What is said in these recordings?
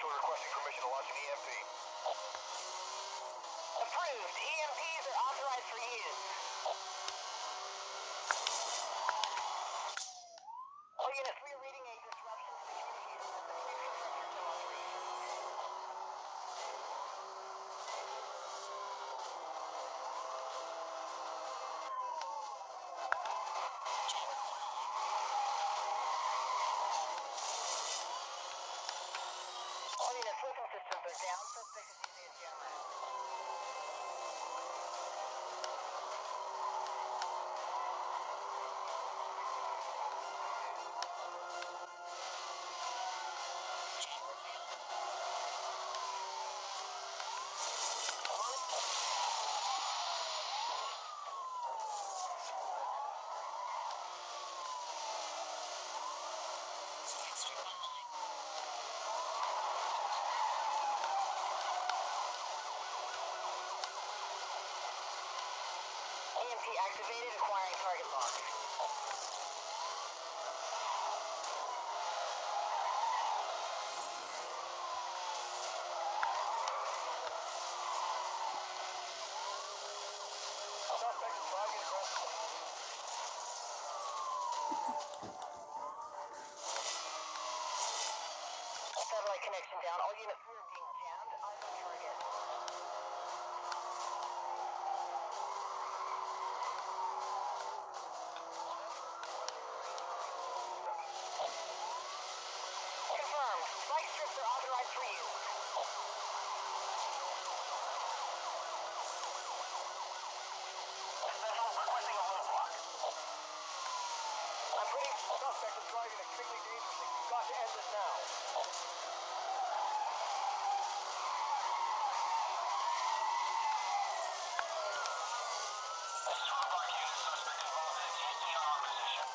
Actually requesting permission to launch an EMP. Approved. EMPs are authorized for use. All units, we are reading a disruption to the communications system and infrastructure zone 3. All units, weapon systems are down. Suspect is using a jammer. EMP activated, acquiring target lock. Suspect is driving aggressively. Satellite connection down. All units, we are being jammed. Eyes on target. Confirmed. Spike strips are authorized for use. Requesting a roadblock. I'm putting... Suspect is driving extremely dangerously. You've got to end this now. This is roadblock unit. Suspect involved in taking on our position.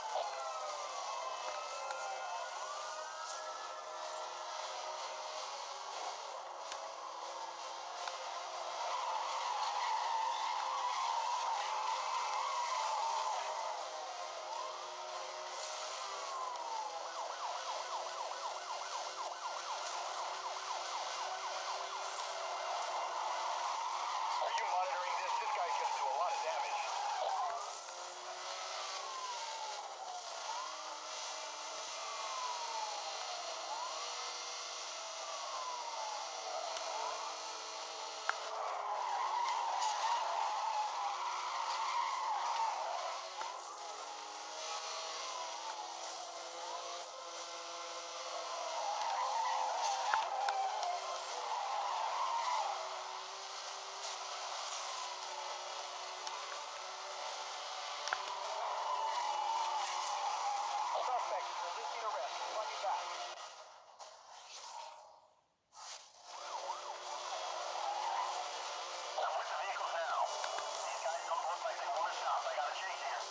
Are you monitoring this? This guy's gonna do a lot of damage. Suspect is resisting arrest. Running back. I'm with the vehicles now. These guys don't look like they want to stop. I gotta chase here.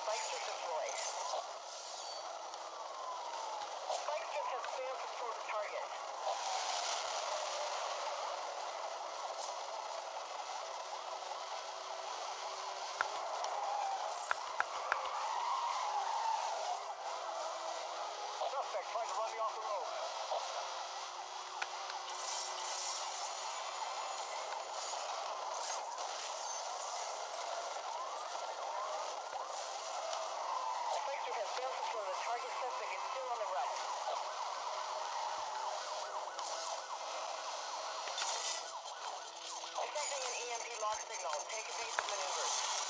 Spike strip deployed. Spike strip has failed to destroy the target. Suspect trying to run me off the road. Spike strip has failed to destroy the target. Suspect is still on the run. Detecting an EMP lock signal. Take evasive maneuvers.